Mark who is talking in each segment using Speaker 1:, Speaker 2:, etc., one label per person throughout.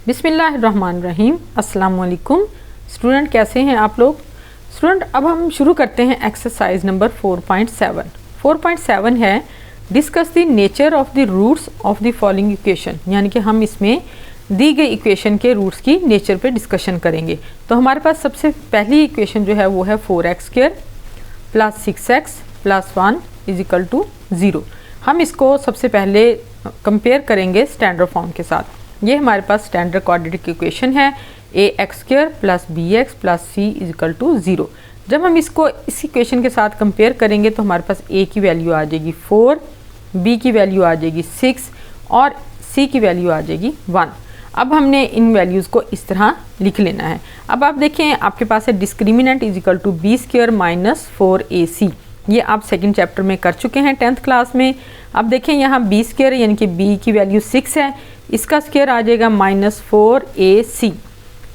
Speaker 1: बिस्मिल्लाहिर्रहमानिर्रहीम। अस्सलाम वालेकुम स्टूडेंट, कैसे हैं आप लोग। स्टूडेंट, अब हम शुरू करते हैं एक्सरसाइज नंबर 4.7। 4.7 है discuss the nature of the roots of the following equation, यानी कि हम इसमें दी गई इक्वेशन के रूट्स की नेचर पे डिस्कशन करेंगे। तो हमारे पास सबसे पहली इक्वेशन जो है वो है 4x² plus 6x plus 1 is equal to 0। हम इसको सबसे पहले कंपेयर करेंगे स्टैंडर्ड फॉर्म के साथ। ये हमारे पास स्टैंडर्ड क्वाड्रेटिक इक्वेशन है ax² plus bx plus c is equal to 0। जब हम इसको इस इक्वेशन के साथ कंपेयर करेंगे तो हमारे पास a की वैल्यू आ जाएगी 4, b की वैल्यू आ जाएगी 6 और c की वैल्यू आ जाएगी 1। अब हमने इन वैल्यूज़ को इस तरह लिख लेना है। अब आप देखें, आपके पास है discriminant is equal to b² minus 4ac। ये आप सेकंड चैप्टर में कर चुके हैं 10th क्लास में। अब देखें यहाँ b² यानी कि b की वैल्यू 6 है, इसका स्क्वायर आ जाएगा माइनस 4ac।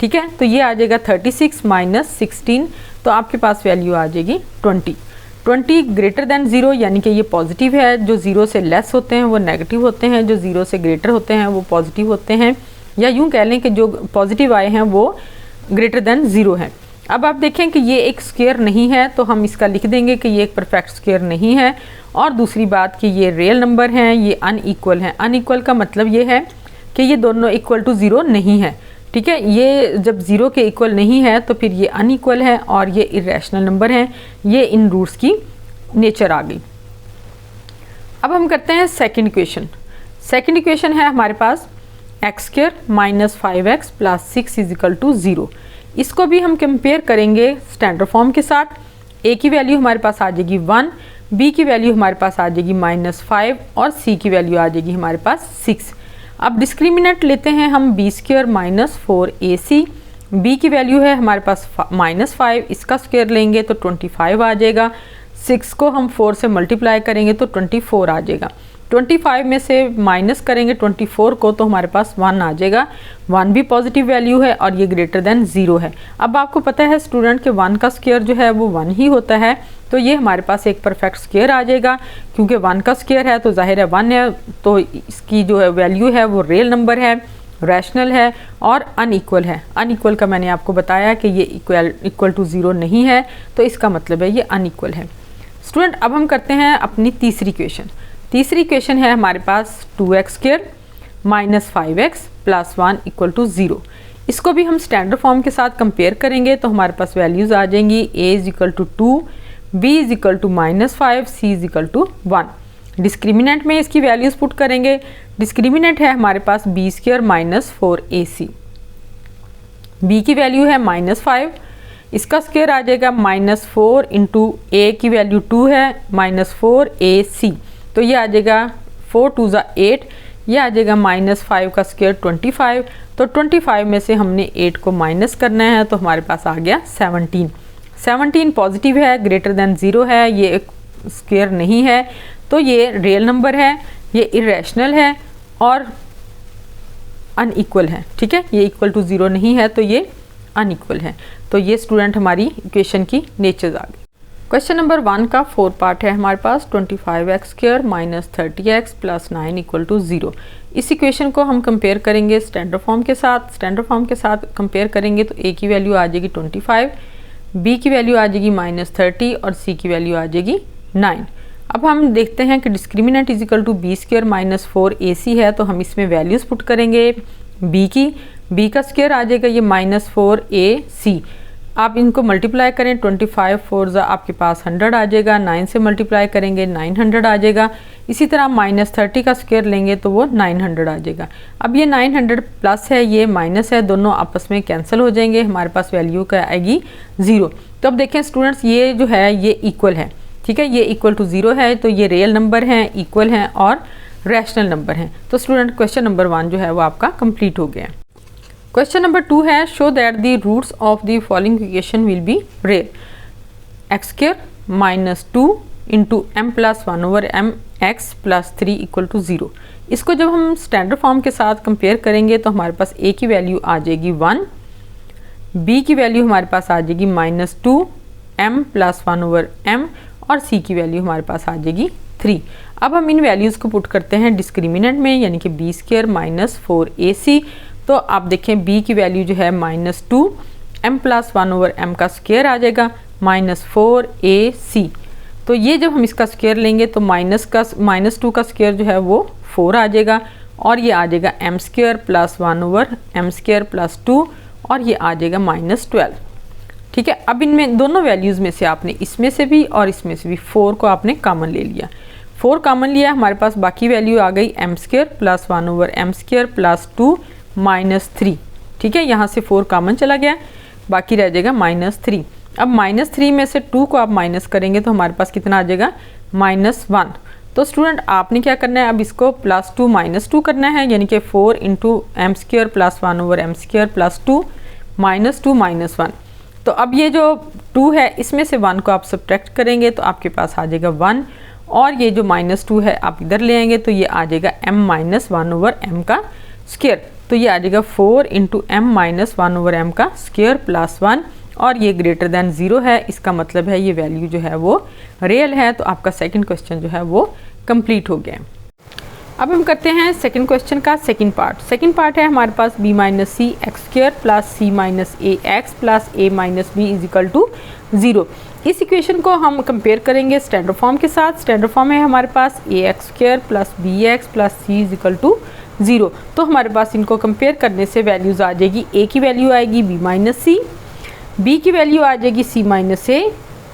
Speaker 1: ठीक है, तो ये आ जाएगा 36 माइनस 16, तो आपके पास वैल्यू आ जाएगी 20 ग्रेटर देन 0, यानी कि ये पॉजिटिव है। जो 0 से लेस होते हैं वो नेगेटिव होते हैं, जो 0 से ग्रेटर होते हैं वो पॉजिटिव होते हैं, या यूँ कह लें कि जो पॉजिटिव आए हैं वो ग्रेटर देन 0 है। अब आप देखें कि ये एक स्क्वायर नहीं है, तो हम इसका लिख देंगे कि ये एक परफेक्ट स्क्वायर नहीं है। और दूसरी बात कि ये रियल नंबर हैं, ये अनइक्वल हैं। अनइक्वल का मतलब ये है कि ये दोनों इक्वल टू 0 नहीं है। ठीक है, ये जब 0 के इक्वल नहीं है तो फिर ये अनइक्वल है और ये इरेशनल नंबर हैं। ये इन रूट्स की नेचर आ गई। अब हम करते हैं सेकंड इक्वेशन। सेकंड इक्वेशन है हमारे पास x² minus 5x plus 6 is equal to 0। इसको भी हम कंपेयर करेंगे स्टैंडर्ड फॉर्म के साथ। a की वैल्यू हमारे पास आ जाएगी 1, b की वैल्यू हमारे पास आ जाएगी -5 और c की वैल्यू आ जाएगी हमारे पास 6। अब डिस्क्रिमिनेंट लेते हैं हम b² माइनस 4ac। b की वैल्यू है हमारे पास -5, इसका स्क्वायर लेंगे तो 25 आ जाएगा। 6 को हम 4 से मल्टीप्लाई करेंगे तो 24 आ जाएगा। 25 में से माइनस करेंगे 24 को तो हमारे पास 1 आ जाएगा। 1 भी पॉजिटिव वैल्यू है और ये ग्रेटर देन 0 है। अब आपको पता है स्टूडेंट के 1 का स्क्वायर जो है वो 1 ही होता है, तो ये हमारे पास एक परफेक्ट स्क्वायर आ जाएगा। क्योंकि 1 का स्क्वायर है तो जाहिर है 1 है, तो इसकी जो है वैल्यू है वो रियल नंबर है, रैशनल है और अनइक्वल है। अनइक्वल का मैंने आपको बताया कि ये इक्वल टू 0 नहीं है, तो इसका मतलब है ये अनइक्वल है। स्टूडेंट, अब हम करते हैं अपनी तीसरी इक्वेशन। तीसरी इक्वेशन है हमारे पास 2x² minus 5x plus 1 equal to 0। इसको भी हम स्टैंडर्ड फॉर्म के साथ कंपेयर करेंगे तो हमारे पास वैल्यूज़ आ जाएंगी a is equal to 2, b is equal to -5, c is equal to 1। Discriminant में इसकी वैल्यूज़ पुट करेंगे। डिस्क्रिमिनेंट है हमारे पास b² माइनस 4ac। b की वैल्यू है -5, इसका स्क्वायर आ जाएगा -4 इंटू a की वैल्यू 2 है -4ac, तो ये आ जाएगा 4 2 ज़ा 8, ये आ जाएगा -5 का स्क्वायर 25। तो 25 में से हमने 8 को माइनस करना है तो हमारे पास आ गया 17। 17 पॉजिटिव है, ग्रेटर देन 0 है, ये एक स्क्वायर नहीं है, तो ये रियल नंबर है, ये इरेशनल है और अनइक्वल है। ठीक है, ये इक्वल टू 0 नहीं है, तो ये अनइक्वल है। तो ये स्टूडेंट हमारी इक्वेशन की नेचर्स आ गई। क्वेश्चन नंबर 1 का 4 पार्ट है हमारे पास 25x² minus 30x plus 9 equal to 0। इस इक्वेशन को हम कंपेयर करेंगे स्टैंडर्ड फॉर्म के साथ। स्टैंडर्ड फॉर्म के साथ कंपेयर करेंगे तो a की वैल्यू आ जाएगी 25, b की वैल्यू आ जाएगी -30 और c की वैल्यू आ जाएगी 9। अब हम देखते हैं कि discriminant is equal to b² minus 4ac है, तो हम इसमें वैल्यूज़ पुट करेंगे b की। b का स्क्वायर आ जाएगा ये -4ac। आप इनको मल्टीप्लाई करें, 25 4 ज़ा आपके पास 100 आ जाएगा। 9 से मल्टीप्लाई करेंगे 900 आ जाएगा। इसी तरह -30 का स्क्वायर लेंगे तो वो 900 आ जाएगा। अब ये 900 प्लस है, ये माइनस है, दोनों आपस में कैंसिल हो जाएंगे, हमारे पास वैल्यू क्या आएगी 0। तो अब देखें स्टूडेंट्स, ये जो है ये इक्वल है। ठीक है, ये इक्वल टू 0 है, तो ये रियल नंबर हैं, इक्वल हैं और रैशनल नंबर हैं। तो स्टूडेंट क्वेश्चन नंबर 1 जो है वो आपका कंप्लीट हो गया। क्वेश्चन नंबर 2 है show that the roots of the following equation will be real. x² minus 2 into m plus 1 over m x plus 3 equal to 0। इसको जब हम स्टैंडर्ड फॉर्म के साथ कंपेयर करेंगे तो हमारे पास a की वैल्यू आ जाएगी 1, b की वैल्यू हमारे पास आ जाएगी -2, m प्लस 1 ओवर m और c की वैल्यू हमारे पास आ जाएगी 3। अब हम इन वैल्यूज़ को पुट करते हैं डिस्क्रिमिनेंट में, यानी कि b² माइनस 4ac तो आप देखें b की वैल्यू जो है -2 m+1/m का स्क्वायर आ जाएगा -4ac। तो ये जब हम इसका स्क्वायर लेंगे तो -2 का स्क्वायर जो है वो 4 आ जाएगा और ये आ जाएगा m² + 1/m² + 2 और ये आ जाएगा -12। ठीक है, अब इनमें दोनों वैल्यूज़ में से आपने इसमें से भी और इसमें से भी 4 को आपने कॉमन ले लिया। 4 कॉमन लिया, हमारे पास बाकी वैल्यू आ गई m² + 1/m² + 2 -3। ठीक है, यहाँ से 4 कॉमन चला गया, बाकी रह जाएगा -3। अब -3 में से 2 को आप माइनस करेंगे तो हमारे पास कितना आ जाएगा -1। तो स्टूडेंट आपने क्या करना है, अब इसको +2 -2 करना है, यानी कि 4 × m² + 1/m² + 2 -2 -1। तो अब ये जो 2 है इसमें से 1 को आप सब्ट्रैक्ट करेंगे तो आपके पास आ जाएगा 1 और ये जो -2 है आप इधर ले आएंगे तो ये आ जाएगा m-1/m का स्क्वायर। तो ये आ जाएगा 4 × m-1/m का स्क्वायर +1 और ये ग्रेटर देन 0 है, इसका मतलब है ये वैल्यू जो है वो रियल है। तो आपका सेकंड क्वेश्चन जो है वो कंप्लीट हो गया। अब हम करते हैं सेकंड क्वेश्चन का सेकंड पार्ट। सेकंड पार्ट है हमारे पास b - c x² + c - ax + a - b = 0। इस इक्वेशन को हम कंपेयर करेंगे स्टैंडर्ड फॉर्म के साथ। स्टैंडर्ड फॉर्म है हमारे पास ax² + bx + c = 0। तो हमारे पास इनको कंपेयर करने से वैल्यूज़ आ जाएगी, a की वैल्यू आएगी b - c, b की वैल्यू आ जाएगी c - a,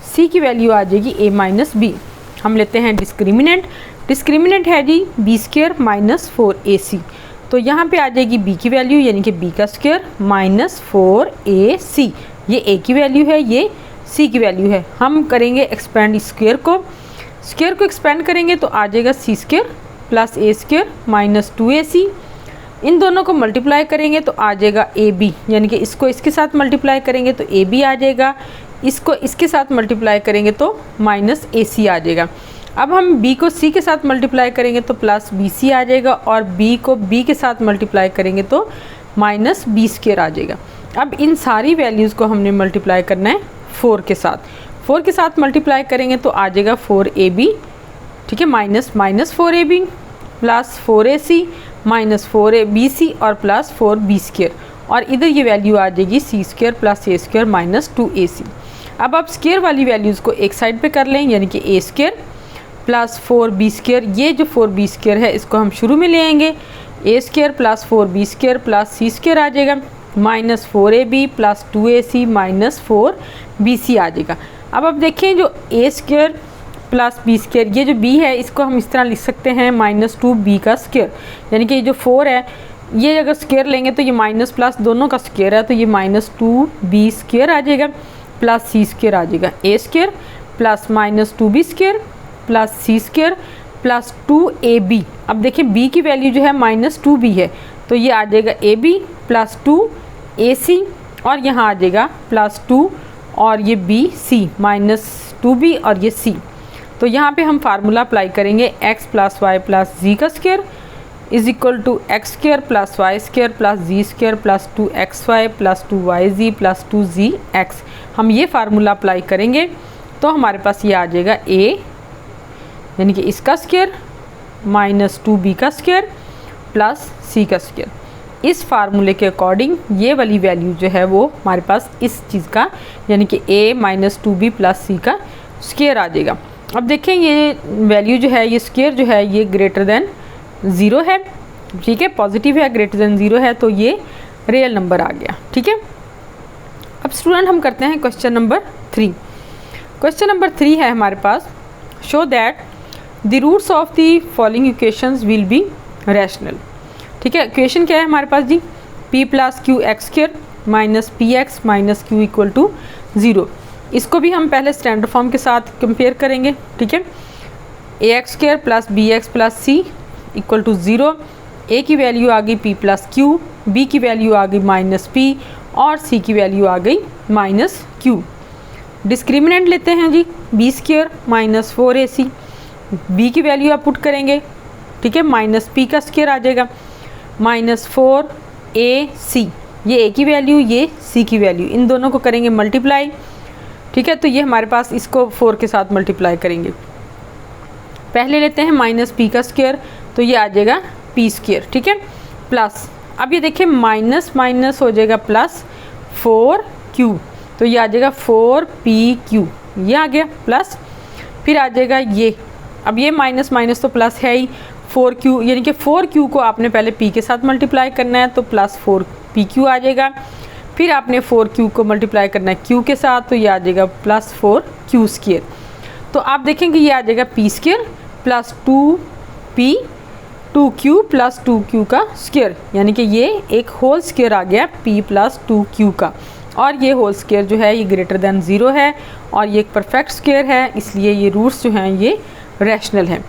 Speaker 1: c की वैल्यू आ जाएगी a - b। हम लेते हैं डिस्क्रिमिनेंट। डिस्क्रिमिनेंट है जी b² - 4ac। तो यहाँ पे आ जाएगी b की वैल्यू यानी कि b का स्क्वायर -4ac। ये a की वैल्यू है, ये c की वैल्यू है। हम करेंगे एक्सपेंड स्क्वायर को एक्सपेंड करेंगे तो आ जाएगा c² + a² - 2ac। इन दोनों को मल्टीप्लाई करेंगे तो आ जाएगा ab, यानी कि इसको इसके साथ मल्टीप्लाई करेंगे तो ab आ जाएगा, इसको इसके साथ मल्टीप्लाई करेंगे तो -ac आ जाएगा। अब हम b को c के साथ मल्टीप्लाई करेंगे तो +bc आ जाएगा और b को b के साथ मल्टीप्लाई करेंगे तो -b² आ जाएगा। अब इन सारी वैल्यूज़ को हमने मल्टीप्लाई करना है 4 के साथ। 4 के साथ मल्टीप्लाई करेंगे तो आ जाएगा 4ab। ठीक है, -4ab + 4ac -4bc और +4b² और इधर ये वैल्यू आ जाएगी c² + a² - 2ac। अब आप स्क्वायर वाली वैल्यूज़ को एक साइड पे कर लें, यानी कि a² + 4b²। ये जो 4b² है इसको हम शुरू में ले आएंगे, a² + 4b² + c² आ जाएगा -4ab + 2ac - 4bc आ जाएगा। अब आप देखें जो a² + b², ये जो b है इसको हम इस तरह लिख सकते हैं -2b का स्क्वायर, यानी कि जो 4 है ये अगर स्क्वायर लेंगे तो ये माइनस प्लस दोनों का स्क्वायर है तो ये -2b² आ जाएगा प्लस c² आ जाएगा, a² plus -2b² plus c² plus 2ab। अब देखिए b की वैल्यू जो है -2b है तो ये आ जाएगा ab प्लस 2ac और यहाँ आ जाएगा +2 और ये bc -2b और ये c। तो यहाँ पे हम फार्मूला अप्लाई करेंगे x + y + z का square is equal to x² + y² + z² + 2xy + 2yz + 2zx। हम ये फार्मूला अप्लाई करेंगे तो हमारे पास ये आ जाएगा a यानी कि इसका स्क्वायर -2b का स्क्वायर प्लस c का स्क्वायर। इस फार्मूले के अकॉर्डिंग ये वाली वैल्यू जो है वो हमारे पास इस चीज़ का यानी कि a -2b + c का स्क्वायर आ जाएगा। अब देखें ये वैल्यू जो है ये स्क्वायर जो है ये ग्रेटर देन 0 है, ठीक है, पॉजिटिव है, ग्रेटर देन 0 है तो ये रियल नंबर आ गया, ठीक है। अब स्टूडेंट हम करते हैं क्वेश्चन नंबर 3। क्वेश्चन नंबर 3 है हमारे पास, show that the roots of the following equations will be rational. ठीक है, इक्वेशन क्या है हमारे पास जी, p + qx² - px - q = 0। इसको भी हम पहले स्टैंडर्ड फॉर्म के साथ कंपेयर करेंगे, ठीक है। ax² + bx + c = 0। a की वैल्यू आ गई p + q, b की वैल्यू आ गई -p और c की वैल्यू आ गई -q। डिस्क्रिमिनेंट लेते हैं जी b² - 4ac, b की वैल्यू आप पुट करेंगे, ठीक है, -p का स्क्वायर आ जाएगा -4ac। ये a की वैल्यू ये c की वैल्यू, इन दोनों को करेंगे मल्टीप्लाई, ठीक है। तो ये हमारे पास इसको 4 के साथ मल्टीप्लाई करेंगे। पहले लेते हैं -p का स्क्वायर तो ये आ जाएगा p², ठीक है, प्लस अब ये देखिए माइनस माइनस हो जाएगा प्लस 4q, तो ये आ जाएगा 4pq, ये आ गया प्लस। फिर आ जाएगा ये, अब ये माइनस माइनस तो प्लस है ही, 4q यानी कि 4q को आपने पहले p के साथ मल्टीप्लाई करना है तो प्लस 4pq आ जाएगा। फिर आपने 4q को मल्टीप्लाई करना है q के साथ, तो ये आ जाएगा प्लस 4q स्क्वायर। तो आप देखेंगे ये आ जाएगा p square plus 2q plus 2q का स्क्वायर, यानी कि ये एक होल स्क्वायर आ गया p प्लस 2q का। और ये होल स्क्वायर जो है ये ग्रेटर देन 0 है और ये एक परफेक्ट स्क्वायर है, इसलिए ये रूट्स जो हैं ये रैशनल हैं।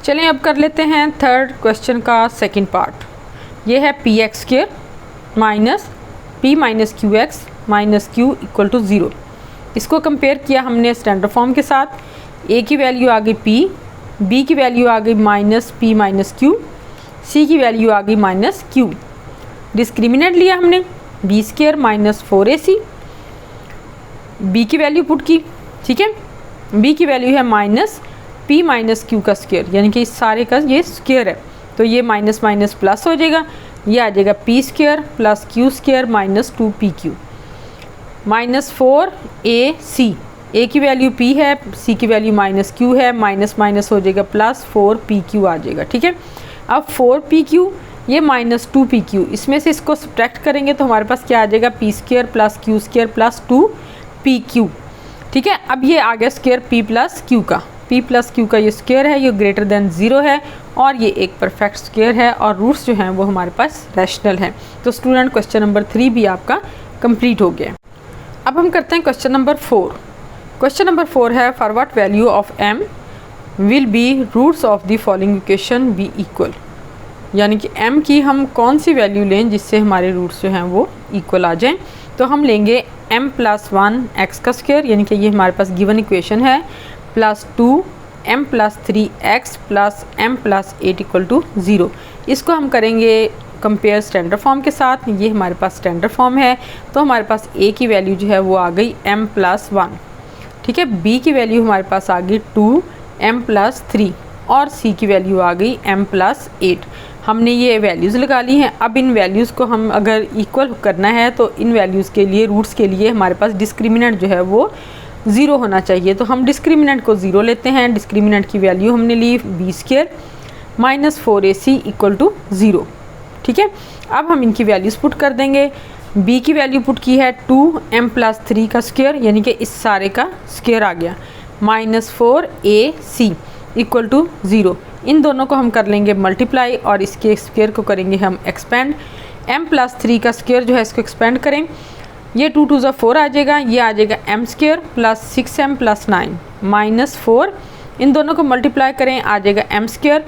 Speaker 1: चलें अब कर लेते हैं थर्ड क्वेश्चन का सेकंड पार्ट। ये है px square minus p minus qx minus q equal to 0। इसको कंपेयर किया हमने स्टैंडर्ड फॉर्म के साथ। a की वैल्यू आ गई p, b की वैल्यू आ गई minus p minus q, c की वैल्यू आ गई माइनस q। डिस्क्रिमिनेंट लिया हमने b square minus 4ac, b की वैल्यू पुट की, ठीक है। b की वैल्यू है माइनस p माइनस q का स्क्वायर, यानी कि इस सारे का ये स्क्वायर है, तो ये माइनस माइनस प्लस हो जाएगा, ये आ जाएगा p square plus q square minus 2pq minus 4ac। a की वैल्यू p है, c की वैल्यू माइनस q है, माइनस माइनस हो जाएगा प्लस 4pq आ जाएगा, ठीक है। अब 4pq ये माइनस 2pq, इसमें से इसको सब्ट्रैक्ट करेंगे तो हमारे पास क्या आ जाएगा p square plus q square plus 2pq, ठीक है। अब ये आ गया स्क्वायर p प्लस q का, p प्लस q का ये स्क्वायर है, ये ग्रेटर देन 0 है और ये एक परफेक्ट स्क्वायर है और रूट्स जो हैं वो हमारे पास रैशनल हैं। तो स्टूडेंट क्वेश्चन नंबर 3 भी आपका कंप्लीट हो गया। अब हम करते हैं क्वेश्चन नंबर 4। क्वेश्चन नंबर 4 है for what value of m will be roots of the following equation be equal, यानी कि m की हम कौन सी वैल्यू लें जिससे हमारे रूट्स जो हैं वो इक्वल आ जाएं। तो हम लेंगे m प्लस 1 x का स्क्वायर, यानी कि ये हमारे पास गिवन इक्वेशन है, plus 2 m plus 3x plus m plus 8 equal to 0। इसको हम करेंगे कंपेयर स्टैंडर्ड फॉर्म के साथ, ये हमारे पास स्टैंडर्ड फॉर्म है, तो हमारे पास a की वैल्यू जो है वो आ गई m प्लस 1, ठीक है। b की वैल्यू हमारे पास आ गई 2m प्लस 3 और c की वैल्यू आ गई m प्लस 8। हमने ये वैल्यूज़ लगा ली हैं। अब इन वैल्यूज़ को हम अगर इक्वल करना है तो इन वैल्यूज़ के लिए, रूट्स के लिए हमारे पास डिस्क्रिमिनेंट जो है वो 0 होना चाहिए। तो हम डिस्क्रिमिनेंट को 0 लेते हैं। डिस्क्रिमिनेंट की वैल्यू हमने ली b square minus 4ac equal to 0, ठीक है। अब हम इनकी वैल्यूज़ पुट कर देंगे। b की वैल्यू पुट की है 2m प्लस 3 का स्क्वायर, यानी कि इस सारे का स्क्वायर आ गया, माइनस 4ac इक्वल टू 0। इन दोनों को हम कर लेंगे मल्टीप्लाई और इसके स्क्वायर को करेंगे हम एक्सपेंड। m प्लस 3 का स्क्वायर जो है इसको एक्सपेंड करें, ये 2 2 ज़ा 4 आ जाएगा, ये आ जाएगा m square plus 6m plus 9 minus 4। इन दोनों को मल्टीप्लाई करें, आ जाएगा m स्क्वायर,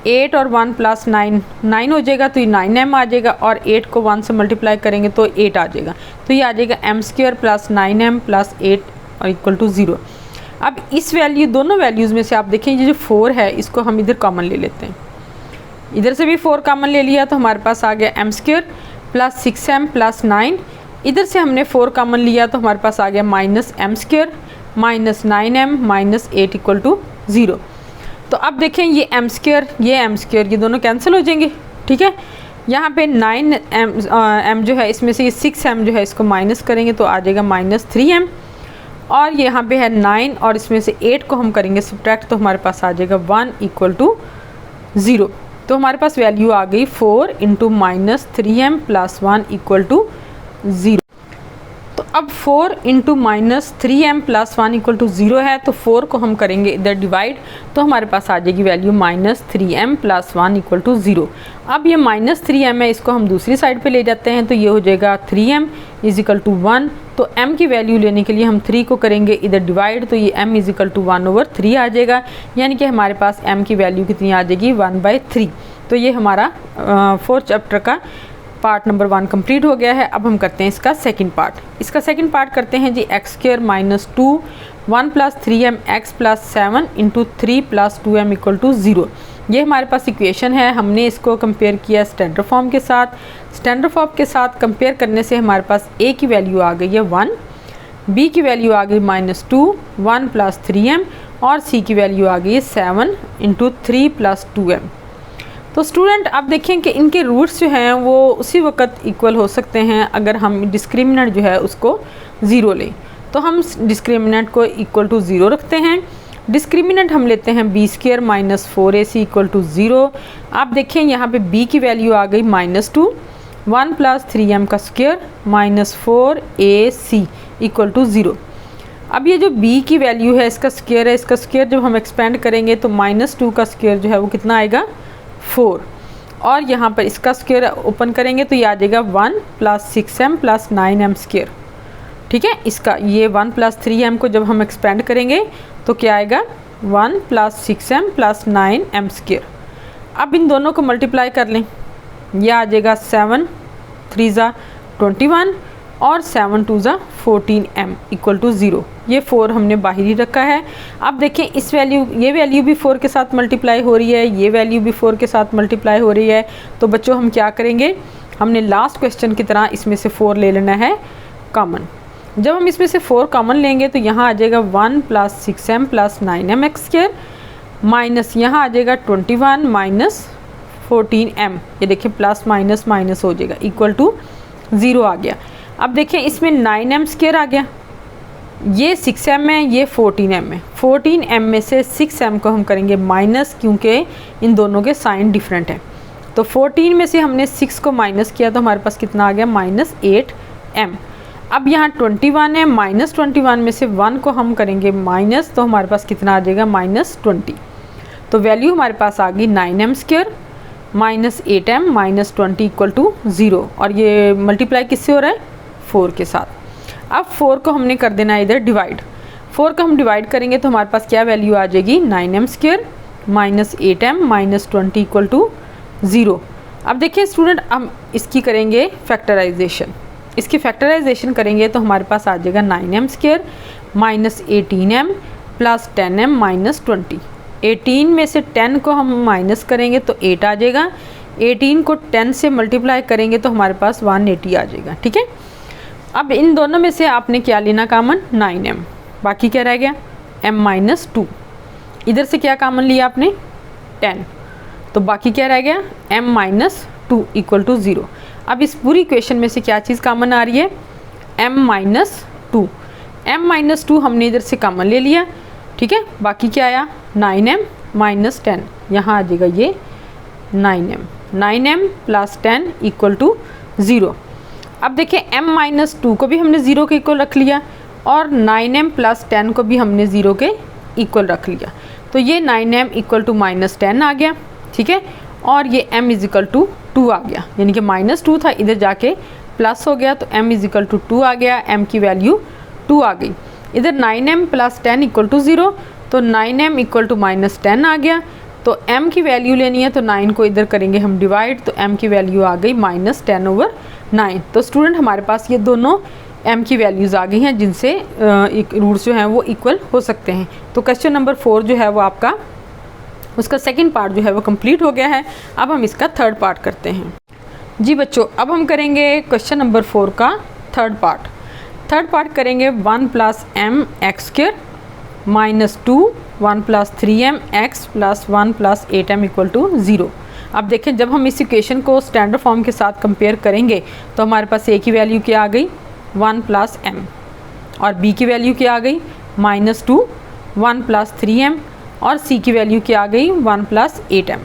Speaker 1: 8 और 1 प्लस 9 9 हो जाएगा, तो ये 9m आ जाएगा और 8 को 1 से मल्टीप्लाई करेंगे तो 8 आ जाएगा, तो ये आ जाएगा m square plus 9m plus 8 और इक्वल टू 0। अब इस वैल्यू, दोनों वैल्यूज़ में से आप देखें ये जो 4 है इसको हम इधर कॉमन ले लेते हैं। इधर से भी 4 कॉमन ले लिया तो हमारे पास आ गया m square plus 6m plus 9। इधर से हमने 4 कॉमन लिया तो हमारे पास आ गया minus m square minus 9m minus 8 equal to 0। तो अब देखें ये m स्क्वायर, ये m स्क्वायर, ये दोनों कैंसिल हो जाएंगे, ठीक है। यहाँ पे 9m जो है इसमें से ये 6m जो है इसको माइनस करेंगे तो आ जाएगा माइनस 3m, और यहाँ पे है 9 और इसमें से 8 को हम करेंगे सब्ट्रैक्ट तो हमारे पास आ जाएगा 1 इक्वल टू 0। तो हमारे पास वैल्यू आ गई 4 into minus 3m plus 1 equal to 0। तो अब 4 into minus 3m plus 1 equal to 0 है, तो 4 को हम करेंगे इधर डिवाइड तो हमारे पास आ जाएगी value minus 3m plus 1 equal to 0। अब ये माइनस 3m है, इसको हम दूसरी साइड पे ले जाते हैं तो ये हो जाएगा 3m इज इक्वल टू 1। तो m की वैल्यू लेने के लिए हम 3 को करेंगे इधर डिवाइड, तो ये m इज इक्वल टू 1/3 आ जाएगा, यानी कि हमारे पास m की वैल्यू कितनी आ जाएगी 1/3। तो ये हमारा 4th चैप्टर का पार्ट नंबर 1 कंप्लीट हो गया है। अब हम करते हैं इसका सेकंड पार्ट। इसका सेकंड पार्ट करते हैं जी x square minus 2 1 plus 3m x plus 7 into 3 plus 2m equal to 0। ये हमारे पास इक्वेशन है, हमने इसको कंपेयर किया स्टैंडर्ड फॉर्म के साथ। स्टैंडर्ड फॉर्म के साथ कंपेयर करने से हमारे पास a की वैल्यू आ गई है 1, b की वैल्यू आ गई माइनस 2 1 प्लस 3m और c की वैल्यू आ गई है 7 इंटू 3 प्लस 2m। तो स्टूडेंट आप देखें कि इनके रूट्स जो हैं वो उसी वक्त इक्वल हो सकते हैं अगर हम डिस्क्रिमिनेंट जो है उसको 0 लें। तो हम डिस्क्रिमिनेंट को इक्वल टू 0 रखते हैं। डिस्क्रिमिनेंट हम लेते हैं b square minus 4ac equal to 0। आप देखें यहाँ पे b की वैल्यू आ गई -2, 1 प्लस 3m का square minus 4ac equal to 0। अब ये जो b की वैल्यू है इसका स्क्वायर है, इसका स्क्वायर जब हम एक्सपेंड करेंगे तो -2 का स्क्वायर जो है वो कितना आएगा 4, और यहाँ पर इसका स्क्वायर ओपन करेंगे तो ये आ जाएगा 1 plus 6m plus 9m square. ठीक है, इसका ये 1 प्लस 3m को जब हम एक्सपेंड करेंगे तो क्या आएगा 1 plus 6m plus 9m square. अब इन दोनों को मल्टीप्लाई कर लें, यह आ जाएगा 7 3 ज़ा 21 और 7 2 ज़ा 14m इक्वल टू 0। ये 4 हमने बाहर ही रखा है। अब देखें इस वैल्यू, ये वैल्यू भी 4 के साथ मल्टीप्लाई हो रही है, ये वैल्यू भी 4 के साथ मल्टीप्लाई हो रही है। तो बच्चों हम क्या करेंगे, हमने लास्ट क्वेश्चन की तरह इसमें से 4 ले लेना है कॉमन। जब हम इसमें से 4 कॉमन लेंगे तो यहाँ आ जाएगा 1 plus 6m plus 9m x square minus यहाँ आ जाएगा 21 माइनस 14m। ये देखिए प्लस माइनस माइनस हो जाएगा इक्वल टू 0 आ गया। अब देखें इसमें 9m स्क्वायर आ गया, ये 6m है, ये 14m है। 14m में से 6m को हम करेंगे माइनस, क्योंकि इन दोनों के साइन डिफरेंट है। तो 14 में से हमने 6 को माइनस किया तो हमारे पास कितना आ गया -8m। अब यहाँ 21 है, -21 में से 1 को हम करेंगे माइनस तो हमारे पास कितना आ जाएगा -20। तो वैल्यू हमारे पास आ गई 9m square minus 8m minus 20 equal to 0। और ये मल्टीप्लाई किससे हो रहा है 4 के साथ। अब 4 को हमने कर देना है इधर डिवाइड। 4 को हम डिवाइड करेंगे तो हमारे पास क्या वैल्यू आ जाएगी 9m square minus 8m minus 20 equal to 0। अब देखिए स्टूडेंट, हम इसकी करेंगे फैक्टराइजेशन। इसकी फैक्टराइजेशन करेंगे तो हमारे पास आ जाएगा 9m square minus 18m plus 10m minus 20। 18 में से 10 को हम माइनस करेंगे तो 8 आ जाएगा। 18 को 10 से मल्टीप्लाई करेंगे तो हमारे पास 180 आ जाएगा। ठीक है, अब इन दोनों में से आपने क्या लेना कॉमन 9m, बाकी क्या रह गया m माइनस 2। इधर से क्या कॉमन लिया आपने 10, तो बाकी क्या रह गया m माइनस 2 इक्वल टू 0। अब इस पूरी इक्वेशन में से क्या चीज़ कॉमन आ रही है m माइनस 2। m माइनस 2 हमने इधर से कॉमन ले लिया। ठीक है, बाकी क्या आया 9m माइनस 10, यहाँ आ जाएगा ये 9m प्लस 10 इक्वल टू 0। अब देखिए m माइनस 2 को भी हमने 0 के इक्वल रख लिया और 9m प्लस 10 को भी हमने 0 के इक्वल रख लिया। तो ये 9m इक्वल टू माइनस 10 आ गया। ठीक है, और ये m इज इक्वल टू 2 आ गया, यानी कि -2 था इधर जाके प्लस हो गया तो m इज इक्वल टू 2 आ गया। m की वैल्यू 2 आ गई। इधर 9m प्लस 10 इक्वल टू 0, तो 9m इक्वल टू माइनस 10 आ गया। तो m की वैल्यू लेनी है तो 9 को इधर करेंगे हम डिवाइड, तो m की वैल्यू आ गई -10/9। तो स्टूडेंट हमारे पास ये दोनों m की वैल्यूज़ आ गई हैं जिनसे रूट्स जो हैं वो इक्वल हो सकते हैं। तो क्वेश्चन नंबर 4 जो है वो आपका, उसका सेकंड पार्ट जो है वो कंप्लीट हो गया है। अब हम इसका थर्ड पार्ट करते हैं। जी बच्चों, अब हम करेंगे क्वेश्चन नंबर 4 का थर्ड पार्ट। थर्ड पार्ट करेंगे 1 plus m x square minus 2 1 plus 3m x plus 1 plus 8m equal to 0। अब देखें, जब हम इस इक्वेशन को स्टैंडर्ड फॉर्म के साथ कंपेयर करेंगे तो हमारे पास a की वैल्यू क्या आ गई 1 प्लस m, और b की वैल्यू क्या आ गई -2 1 प्लस 3m, और c की वैल्यू क्या आ गई 1 प्लस 8m।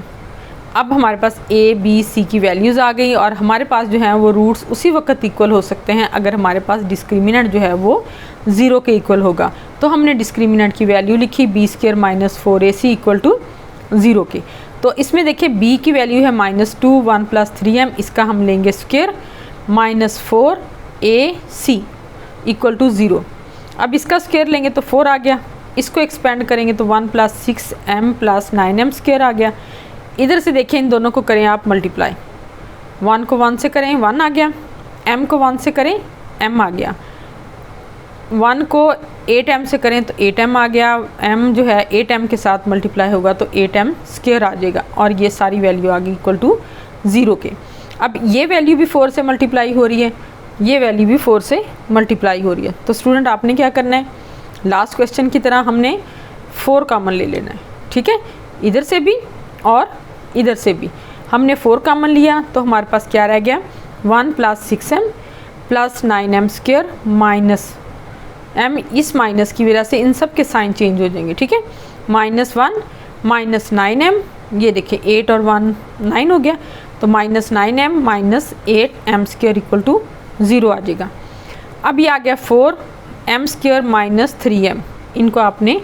Speaker 1: अब हमारे पास a b c की वैल्यूज़ आ गई और हमारे पास जो है वो रूट्स उसी वक्त इक्वल हो सकते हैं अगर हमारे पास डिस्क्रिमिनेंट जो है वो 0 के इक्वल होगा। तो हमने डिस्क्रिमिनेंट की वैल्यू लिखी b square minus 4ac equal to 0 के। तो इसमें देखिए b की वैल्यू है -2 1 प्लस 3m, इसका हम लेंगे स्क्वायर -4ac इक्वल टू 0। अब इसका स्क्वायर लेंगे तो 4 आ गया, इसको एक्सपेंड करेंगे तो 1 plus 6m plus 9m square आ गया। इधर से देखें, इन दोनों को करें आप मल्टीप्लाई, 1 को 1 से करें 1 आ गया, m को 1 से करें m आ गया, 1 को 8m से करें तो 8m आ गया, m जो है 8m के साथ मल्टीप्लाई होगा तो 8m स्क्वायर आ जाएगा, और ये सारी वैल्यू आ गई इक्वल टू 0 के। अब ये वैल्यू भी 4 से मल्टीप्लाई हो रही है, ये वैल्यू भी 4 से मल्टीप्लाई हो रही है। तो स्टूडेंट आपने क्या करना है, लास्ट क्वेश्चन की तरह हमने 4 कॉमन ले लेना है। ठीक है, इधर से भी और इधर से भी हमने 4 कॉमन लिया तो हमारे पास क्या रह गया, 1 + 6m + 9m square minus m, इस माइनस की वजह से इन सब के साइन चेंज हो जाएंगे, ठीक है। -1 - 9m, ये देखिए 8 और 1 9 हो गया, तो -9m - 8m स्क्वायर = 0 आ जाएगा। अब ये आ गया 4m स्क्वायर - 3m, इनको आपने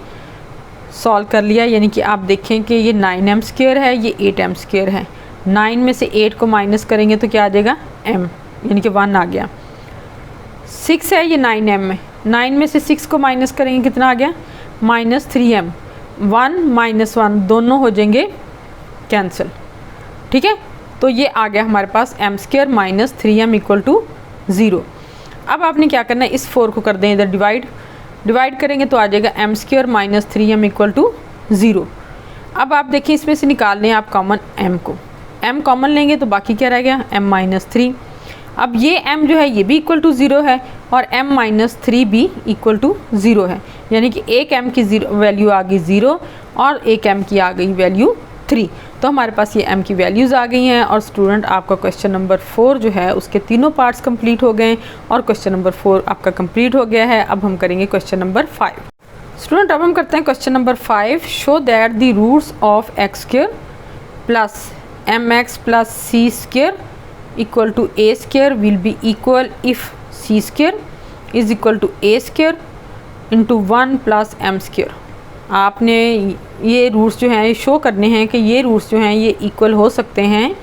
Speaker 1: सॉल्व कर लिया, यानी कि आप देखें कि ये 9m स्क्वायर है, ये 8m स्क्वायर है। 9 में से 8 को माइनस करेंगे तो क्या आ जाएगा, m, यानी कि 1 आ गया। 6 है ये 9m में, 9 में से 6 को माइनस करेंगे कितना आ गया, -3m। 1 - 1 दोनों हो जाएंगे कैंसिल, ठीक है। तो ये आ गया हमारे पास m स्क्वायर - 3m = 0। अब आपने क्या करना है, इस 4 को कर दें इधर डिवाइड करेंगे तो आ जाएगा m स्क्वायर - 3m = 0। अब आप देखिए इसमें से निकाल लें आप कॉमन m को, m कॉमन लेंगे तो बाकी क्या रह गया, m - 3। अब ये m जो है ये भी = 0 है और m - 3 भी = 0 है, यानी कि एक m की वैल्यू आ गई 0 और एक m की आ गई वैल्यू 3। तो हमारे पास ये m की वैल्यूज़ आ गई हैं। और स्टूडेंट आपका क्वेश्चन नंबर 4 जो है उसके तीनों पार्ट्स कंप्लीट हो गए और क्वेश्चन नंबर 4 आपका कंप्लीट हो गया है। अब हम करेंगे क्वेश्चन नंबर 5। स्टूडेंट अब हम करते हैं question number 5। Show that the roots of x² + mx + c² = a² will be equal if c² = a² × 1 + m²। आपने ये रूट्स जो हैं ये शो करने हैं कि ये रूट्स जो हैं ये इक्वल हो सकते हैं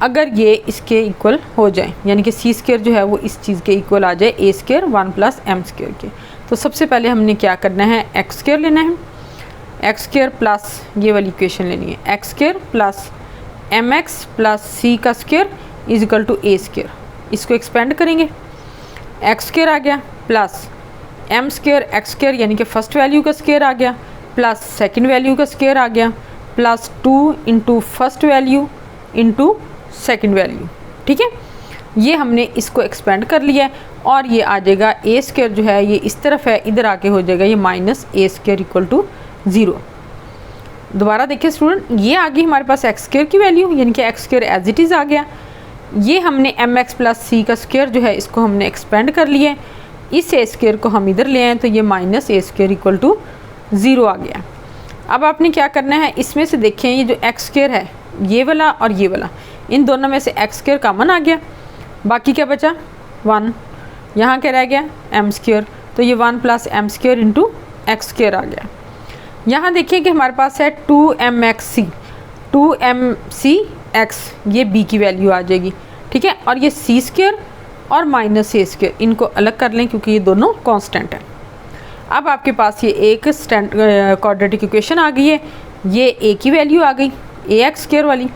Speaker 1: अगर ये इसके इक्वल हो जाए, यानी कि c² जो है वो इस चीज़ के इक्वल आ जाए a² 1 + m² के। तो सबसे पहले हमने क्या करना है, x² लेना है, x² प्लस ये वाली इक्वेशन लेनी है, x² + mx + c² = a²। इसको एक्सपेंड करेंगे, x² आ गया प्लस m² x² यानी कि फर्स्ट वैल्यू का स्क्वायर आ गया प्लस सेकंड वैल्यू का स्क्वायर आ गया plus 2 × first value × second value, ठीक है। ये हमने इसको एक्सपेंड कर लिया है और ये आ जाएगा a² जो है ये इस तरफ है, इधर आके हो जाएगा ये -a² = 0। दोबारा देखिए स्टूडेंट, ये आ गई हमारे पास x² की वैल्यू, यानी कि x² एज इट इज़ आ गया। ये हमने mx + c का स्क्वायर जो है इसको हमने एक्सपेंड कर लिया है, इस a² को हम इधर ले आए तो ये -a² = 0 आ गया। अब आपने क्या करना है, इसमें से देखें ये जो x² है ये वाला और ये वाला, इन दोनों में से x² कॉमन आ गया, बाकी क्या बचा 1, यहाँ क्या रह गया m², तो ये 1 + m² × x² आ गया। यहाँ देखिए कि हमारे पास है 2mxc, 2mcx, ये b की वैल्यू आ जाएगी, ठीक है। और ये c² और -a², इनको अलग कर लें क्योंकि ये दोनों कांस्टेंट हैं। अब आपके पास ये एक क्वाड्रेटिक इक्वेशन आ गई है, ये a की वैल्यू आ गई ax² वाली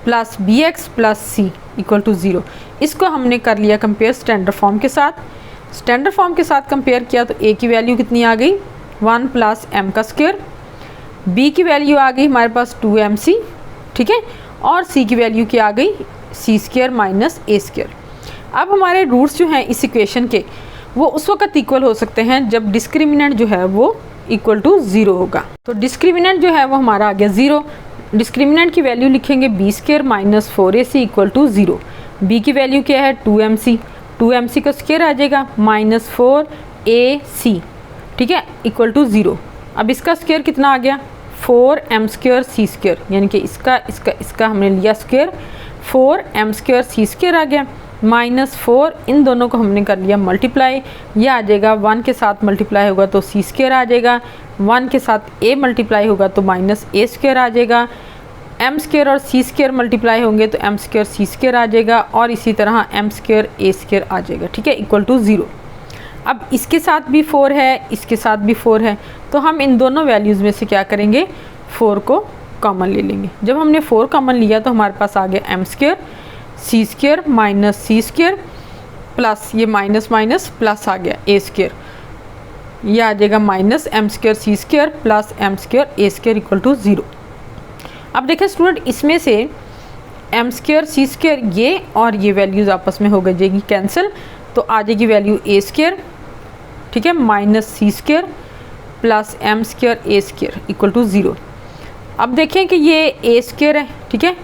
Speaker 1: प्लस bx + c = 0। इसको हमने कर लिया कंपेयर स्टैंडर्ड फॉर्म के साथ। स्टैंडर्ड फॉर्म के साथ कंपेयर किया तो a की वैल्यू कितनी आ गई 1 + m², b की वैल्यू आ गई हमारे पास 2mc, ठीक है, और c की वैल्यू क्या आ गई c² - a²। अब हमारे रूट्स जो हैं इस इक्वेशन के वो उस वक्त इक्वल हो सकते हैं जब डिस्क्रिमिनेंट जो है वो = 0 होगा। तो डिस्क्रिमिनेंट जो है वो हमारा आ गया 0। डिस्क्रिमिनेंट की वैल्यू लिखेंगे b² - 4ac = 0। b की वैल्यू क्या है 2mc, 2mc का स्क्वायर आ जाएगा -4ac, ठीक है, = 0। अब इसका स्क्वायर कितना आ गया 4m² c², यानी कि इसका हमने लिया स्क्वायर 4m² c² आ गया -4, इन दोनों को हमने कर लिया मल्टीप्लाई, ये आ जाएगा 1 के साथ मल्टीप्लाई होगा तो c² आ जाएगा, 1 के साथ a मल्टीप्लाई होगा तो -a² आ जाएगा, m² और c² मल्टीप्लाई होंगे तो m² c² आ जाएगा और इसी तरह m² a² आ जाएगा, ठीक है, = 0। अब इसके साथ भी 4 है, इसके साथ भी 4 है, तो हम इन दोनों वैल्यूज़ में से क्या करेंगे 4 को कॉमन ले लेंगे। जब हमने 4 कॉमन लिया तो हमारे पास आ गया m² c² - c² प्लस ये माइनस प्लस आ गया a², ये आ जाएगा -m² c² plus m² a² = 0। अब देखें स्टूडेंट, इसमें से m² c² ये और ये वैल्यूज़ आपस में हो जाएगी कैंसिल, तो आ जाएगी वैल्यू a², ठीक है, -c² प्लस m² a² = 0। अब देखें कि ये a² है, ठीक है,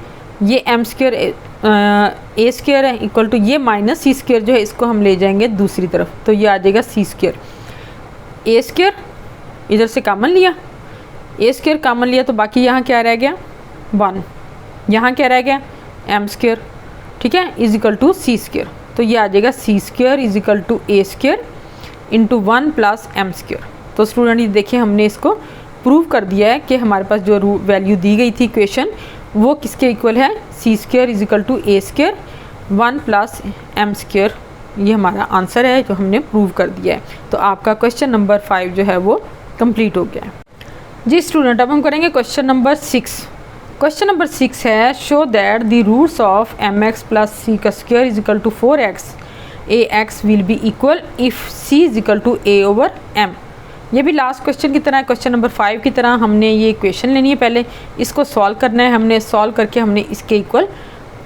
Speaker 1: ये एम स्क्वेयर ए स्क्वेयर है इक्वल टू ये माइनस सी स्क्वेयर जो है इसको हम ले जाएंगे दूसरी तरफ, तो ये आ जाएगा सी स्क्वेयर। ए स्क्वेयर इधर से कॉमन लिया, ए स्क्वेयर कॉमन लिया, तो बाकी यहाँ क्या रह गया 1, यहाँ क्या रह गया एम स्क्वेयर, ठीक है, is equal to C square. तो ये आ जाएगा C square is equal to A square into 1 plus M square. तो स्टूडेंट ये देखिए हमने इसको प्रूव कर दिया है कि हमारे पास जो वैल्यू दी गई थी इक्वेशन वो किसके इक्वल है, C square is equal to A square 1 plus M square. ये हमारा आंसर है जो हमने प्रूव कर दिया है। तो आपका क्वेश्चन नंबर 5 जो है वो कंप्लीट हो गया है जी स्टूडेंट। अब हम करेंगे क्वेश्चन नंबर 6। क्वेश्चन नंबर 6 है show that the roots of M x plus C का square is equal to 4x A X will be equal if C is equal to A over M. ये भी last question की तरह, question number 5 की तरह हमने ये equation लेनी है, पहले इसको सॉल्व करना है, हमने सॉल्व करके हमने इसके इक्वल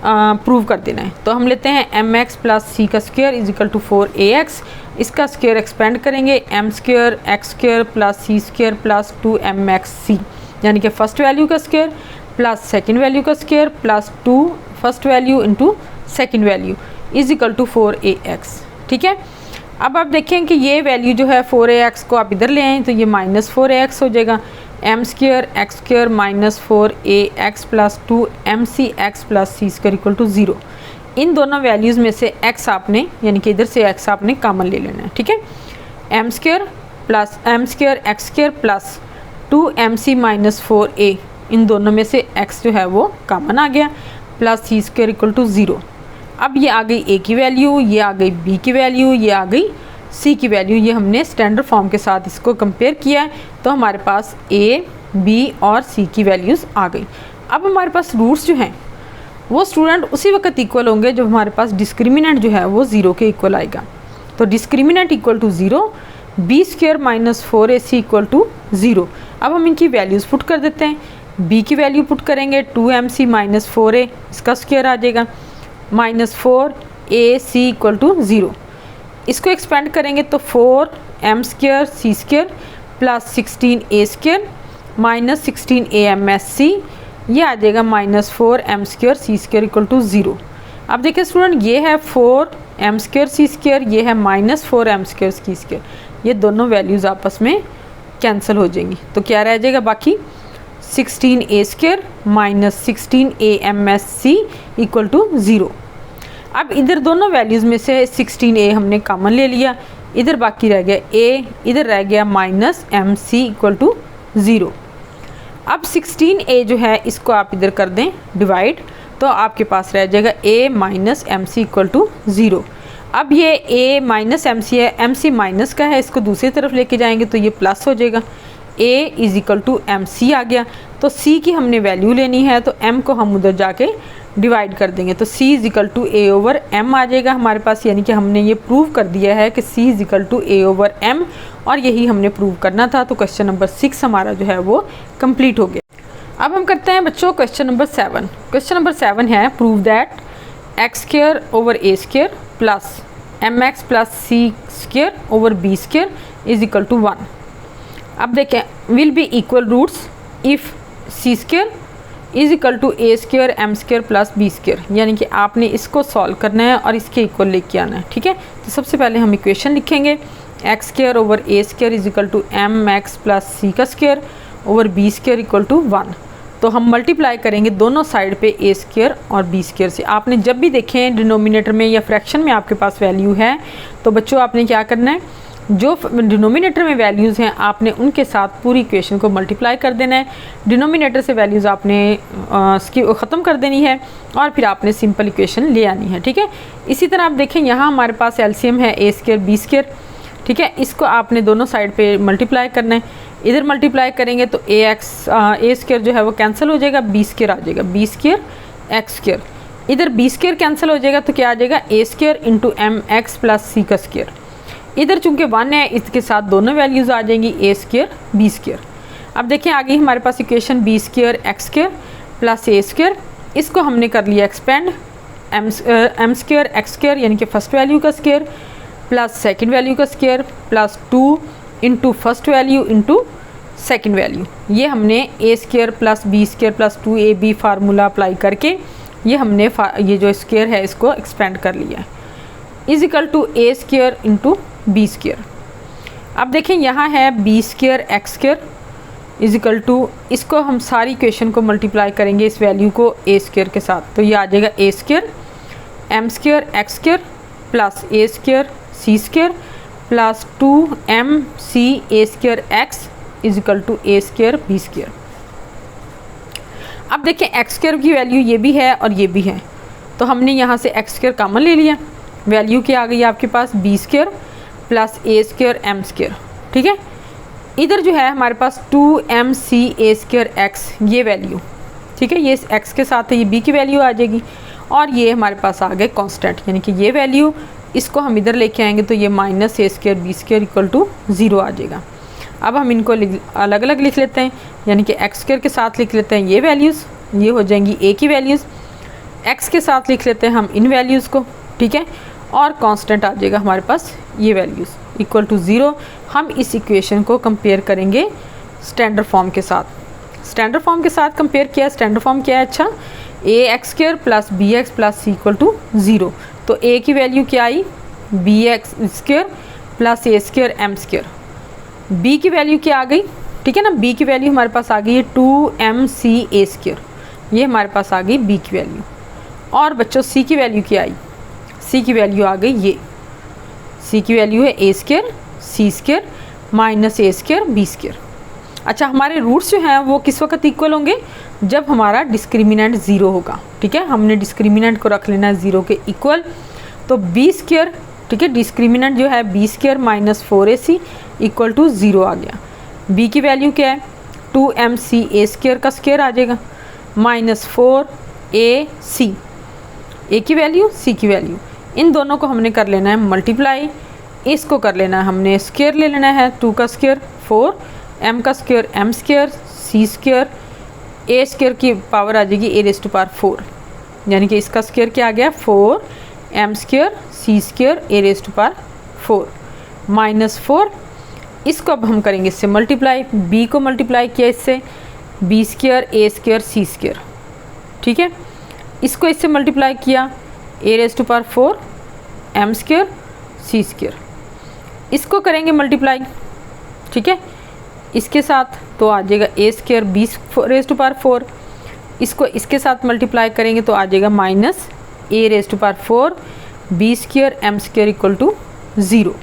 Speaker 1: प्रूव कर देना है। तो हम लेते हैं एम एक्स प्लस सी का square is equal to 4ax, इसका स्क्वायर एक्सपेंड करेंगे M square x square plus सी स्क्वायर प्लस 2mxc, यानी कि फर्स्ट वैल्यू का स्क्वायर प्लस सेकेंड वैल्यू का square plus 2 first value into second value is equal to 4ax, ठीक है। अब आप देखें कि ये वैल्यू जो है 4ax को आप इधर ले आएँ तो ये माइनस 4ax हो जाएगा, m square x square minus 4ax plus 2mcx plus C square equal to 0। इन दोनों वैल्यूज़ में से x आपने यानी कि इधर से x आपने कॉमन ले लेना है, ठीक है। M square plus m square x square plus 2mc minus 4a, इन दोनों में से x जो है वो कॉमन आ गया plus C square equal to 0। अब ये आ गई a की वैल्यू, ये आ गई b की वैल्यू, ये आ गई c की वैल्यू। ये हमने स्टैंडर्ड फॉर्म के साथ इसको कंपेयर किया है तो हमारे पास a, b और c की वैल्यूज़ आ गई। अब हमारे पास रूट्स जो हैं वो स्टूडेंट उसी वक्त इक्वल होंगे जब हमारे पास डिस्क्रिमिनेंट जो है वो 0 के इक्वल आएगा। तो discriminant equal to 0, b square minus 4ac equal to 0। अब हम इनकी वैल्यूज़ पुट कर देते हैं। b की वैल्यू पुट करेंगे 2mc माइनस 4a, इसका स्क्वायर आ जाएगा माइनस 4ac इक्वल टू 0। इसको एक्सपेंड करेंगे तो 4m स्क्वायर सी square plus 16a square minus 16amsc, ये आ जाएगा minus 4m square C square equal to 0। अब देखिए स्टूडेंट ये है 4m स्क्वायर सी स्क्वायर, ये है माइनस 4m स्क्वायर सी स्क्वायर, ये दोनों वैल्यूज़ आपस में कैंसिल हो जाएंगी। तो क्या रह जाएगा बाकी 16a square minus 16amsc equal to 0। अब इधर दोनों वैल्यूज़ में से 16a हमने कॉमन ले लिया, इधर बाकी रह गया a, इधर रह गया माइनस mc इक्वल टू 0। अब 16a जो है इसको आप इधर कर दें डिवाइड, तो आपके पास रह जाएगा a minus mc equal to 0। अब ये a माइनस mc है, mc माइनस का है, इसको दूसरी तरफ लेके जाएंगे तो ये प्लस हो जाएगा, a is equal to mc आ गया। तो c की हमने वैल्यू लेनी है तो m को हम उधर जाके डिवाइड कर देंगे तो c is equal to a over m आ जाएगा हमारे पास, यानी कि हमने ये प्रूव कर दिया है कि c is equal to a over m, और यही हमने प्रूव करना था। तो क्वेश्चन नंबर 6 हमारा जो है वो कंप्लीट हो गया। अब हम करते हैं बच्चों क्वेश्चन नंबर 7। क्वेश्चन नंबर 7 है prove that x square over A square plus m x plus C square over B square is equal to 1। अब देखें will be equal roots if c square is equal to A square M square plus B square, यानी कि आपने इसको solve करना है और इसके इक्वल लेके आना है, ठीक है। तो सबसे पहले हम इक्वेशन लिखेंगे X square over A square is equal to M x plus C का square over B square equal to 1। तो हम मल्टीप्लाई करेंगे दोनों साइड पे ए स्क्वायर और बी स्क्वायर से। आपने जब भी देखें डिनोमिनेटर में या फ्रैक्शन में आपके पास वैल्यू है तो बच्चों आपने क्या करना है, जो डिनोमिनेटर में वैल्यूज़ हैं आपने उनके साथ पूरी इक्वेशन को मल्टीप्लाई कर देना है। डिनोमिनेटर से वैल्यूज़ आपने इसकी ख़त्म कर देनी है और फिर आपने सिंपल इक्वेशन ले आनी है, ठीक है। इसी तरह आप देखें यहाँ हमारे पास एलसीएम है ए स्क्वायर बी स्क्वायर, ठीक है। इसको आपने दोनों साइड पे मल्टीप्लाई करना है। इधर मल्टीप्लाई करेंगे तो ए स्क्वायर जो है वो कैंसिल हो जाएगा, बी स्क्वायर आ जाएगा, बी स्क्वायर एक्स स्क्वायर। इधर बी स्क्वायर कैंसिल हो जाएगा तो क्या आ जाएगा A square into M x plus C का स्क्वायर। इधर चूंकि 1 है इसके साथ दोनों वैल्यूज़ आ जाएंगी ए स्क्वायर बी स्क्वायर। अब देखें आ गई हमारे पास equation B square x square plus ए स्क्वायर, इसको हमने कर लिया expand M square x square यानी कि फर्स्ट वैल्यू का स्क्वायर प्लस सेकंड वैल्यू का square plus 2 into first value into second value, ये हमने A square plus B square plus 2ab formula apply करके ये हमने ये जो स्क्वायर है इसको एक्सपेंड कर लिया है, is equal to A square into b square. अब देखें यहाँ है b square x square is equal to, इसको हम सारी इक्वेशन को मल्टीप्लाई करेंगे इस वैल्यू को ए स्क्वायर के साथ, तो ये आ जाएगा A square M square x square plus A square C square plus 2mc A square X is equal to A square B square. अब देखें एक्स स्क्वायर की वैल्यू ये भी है और ये भी है, तो हमने यहाँ से एक्स स्क्वायर कॉमन ले लिया, वैल्यू क्या आ गई आपके पास बी स्क्वायर प्लस ए स्क्वायर एम स्क्वायर। ठीक है, इधर जो है हमारे पास 2mc ए स्क्वायर एक्स ये वैल्यू, ठीक है, ये एक्स के साथ है, ये बी की वैल्यू आ जाएगी और ये हमारे पास आ गए कांस्टेंट, यानी कि ये वैल्यू इसको हम इधर लेके आएंगे तो ये minus a square B square equal to 0 आ जाएगा। अब हम इनको अलग अलग लिख लेते हैं, यानी कि एक्स स्क्वायर के साथ लिख लेते हैं ये वैल्यूज़, ये हो जाएंगी ए की वैल्यूज़, एक्स के साथ लिख लेते हैं हम इन वैल्यूज़ को, ठीक है, और कांस्टेंट आ जाएगा हमारे पास ये वैल्यूज़ इक्वल टू 0। हम इस इक्वेशन को कंपेयर करेंगे स्टैंडर्ड फॉर्म के साथ। स्टैंडर्ड फॉर्म के साथ कंपेयर किया, स्टैंडर्ड फॉर्म क्या है, अच्छा A X square plus B X plus C equal to 0, तो ए की वैल्यू क्या आई बी एक्स स्क्वायर प्लस ए स्क्वायर एम स्क्वायर, बी की वैल्यू क्या आ गई, ठीक है ना, बी की वैल्यू हमारे पास आ गई है 2mc ए स्क्वायर, ये हमारे पास आ गई बी की वैल्यू। और बच्चों सी की वैल्यू क्या आई, सी की वैल्यू आ गई ये, सी की वैल्यू है ए square C square minus a square B square. अच्छा, हमारे रूट्स जो हैं वो किस वक्त इक्वल होंगे, जब हमारा डिस्क्रिमिनेंट 0 होगा, ठीक है, हमने डिस्क्रिमिनेंट को रख लेना है 0 के इक्वल, तो बी स्क्वायर, ठीक है, डिस्क्रिमिनेंट जो है b square minus 4ac equal to 0 आ गया। बी की वैल्यू क्या है 2mc ए स्क्वायर का स्क्वायर आ जाएगा माइनस 4ac, ए की वैल्यू सी की वैल्यू, इन दोनों को हमने कर लेना है मल्टीप्लाई, इसको कर लेना है हमने स्क्वायर ले लेना है, 2 का स्क्वायर 4, m का स्क्वायर m स्क्वायर सी स्क्वायर, ए स्क्वायर की पावर आ जाएगी ए रेज़ टू पावर 4, यानी कि इसका स्क्वायर क्या आ गया 4m square C square a raise to power 4 minus 4, इसको अब हम करेंगे इससे मल्टीप्लाई, b को मल्टीप्लाई किया इससे बी स्क्वायर ए स्क्वायर सी स्क्वायर, ठीक है, इसको इससे मल्टीप्लाई किया A raise to power 4 m square C square, इसको करेंगे मल्टीप्लाई, ठीक है, इसके साथ तो आ जाएगा A square B raise to power 4, इसको इसके साथ मल्टीप्लाई करेंगे तो आ जाएगा minus A raise to power 4 B square M square equal to 0।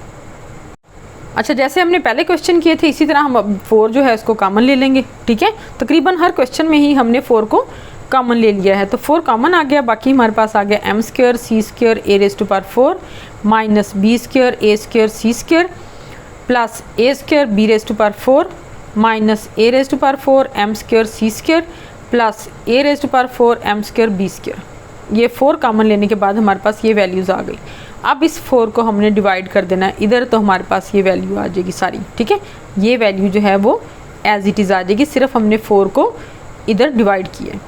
Speaker 1: अच्छा, जैसे हमने पहले क्वेश्चन किए थे इसी तरह हम अब 4 जो है इसको कॉमन ले लेंगे, ठीक है, तकरीबन हर क्वेश्चन में ही हमने 4 को कॉमन ले लिया है, तो 4 कॉमन आ गया, बाकी हमारे पास आ गया m square C square a raise to power 4 minus B square A square C square plus A square B raise to power 4 minus A raise to power 4 M square C square plus a raise to power 4 M square B square. ये 4 common लेने के बाद हमारे पास ये values आ गई। अब इस 4 को हमने डिवाइड कर देना है इधर, तो हमारे पास ये वैल्यू आ जाएगी सारी, ठीक है, ये वैल्यू जो है वो एज इट इज़ आ जाएगी, सिर्फ हमने 4 को इधर डिवाइड किया है।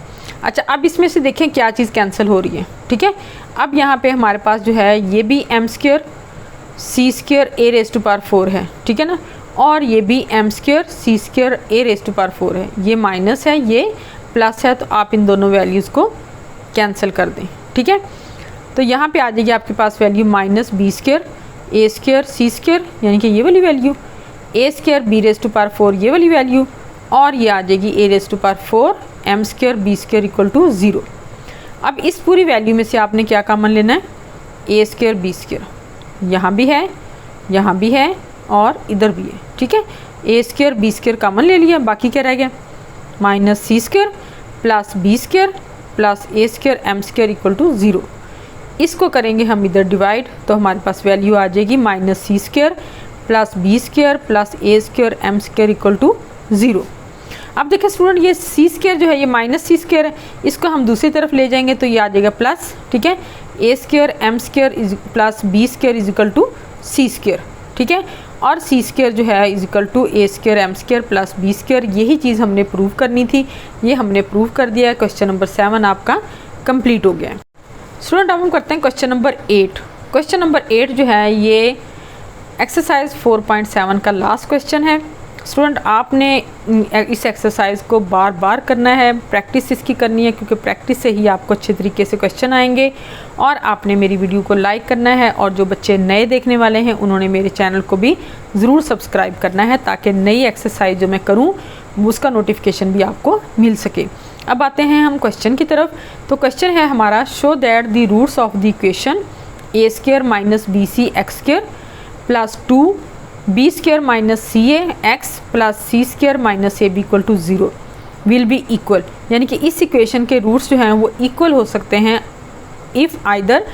Speaker 1: अच्छा, अब इसमें से देखें क्या चीज़ कैंसिल हो रही है, ठीक है, अब यहाँ पे हमारे पास जो है ये भी m square C square a raise to power 4 है, ठीक है ना, और ये भी m square C square a raise to power 4 है, ये माइनस है ये प्लस है, तो आप इन दोनों वैल्यूज़ को कैंसिल कर दें, ठीक है, तो यहाँ पे आ जाएगी आपके पास वैल्यू माइनस बी स्क्वायर ए स्क्वायर सी स्क्वायर, यानी कि ये वाली value A square B raise to power 4 ये वाली वैल्यू, और ये आ जाएगी A raise to power 4 M square B square equal to 0। अब इस पूरी वैल्यू में से आपने क्या कॉमन लेना है, ए स्क्वायर बी स्क्वायर, यहाँ भी है यहाँ भी है और इधर भी है, ठीक है, ए स्क्वायर बी स्क्वायर कॉमन ले लिया, बाकी क्या रह गया minus c square plus B square plus A square M square equal to 0। इसको करेंगे हम इधर डिवाइड, तो हमारे पास वैल्यू आ जाएगी minus c square plus B square plus A square M square equal to 0। अब देखिए स्टूडेंट, ये सी स्क्वायर जो है ये माइनस सी स्क्वायर है, इसको हम दूसरी तरफ ले जाएंगे तो ये आ जाएगा प्लस, ठीक है, ए square M square is plus B square is equal to C square, ठीक है, और सी स्क्वायर जो है is equal to A square M square plus B square. यही चीज़ हमने प्रूव करनी थी, ये हमने प्रूव कर दिया है। क्वेश्चन नंबर 7 आपका कंप्लीट हो गया है। स्टूडेंट अब हम करते हैं क्वेश्चन नंबर 8। क्वेश्चन नंबर 8 जो है ये एक्सरसाइज 4.7 का लास्ट क्वेश्चन है। स्टूडेंट आपने इस एक्सरसाइज को बार बार करना है, प्रैक्टिस इसकी करनी है, क्योंकि प्रैक्टिस से ही आपको अच्छे तरीके से क्वेश्चन आएंगे। और आपने मेरी वीडियो को लाइक करना है, और जो बच्चे नए देखने वाले हैं उन्होंने मेरे चैनल को भी ज़रूर सब्सक्राइब करना है, ताकि नई एक्सरसाइज जो मैं करूँ उसका नोटिफिकेशन भी आपको मिल सके। अब आते हैं हम क्वेश्चन की तरफ। तो क्वेश्चन है हमारा, show that the roots of the equation a square minus B C x square plus 2b square minus C A x plus C square minus A B equal to 0 will be equal. यानी कि इस equation के roots जो हैं वो equal हो सकते हैं if either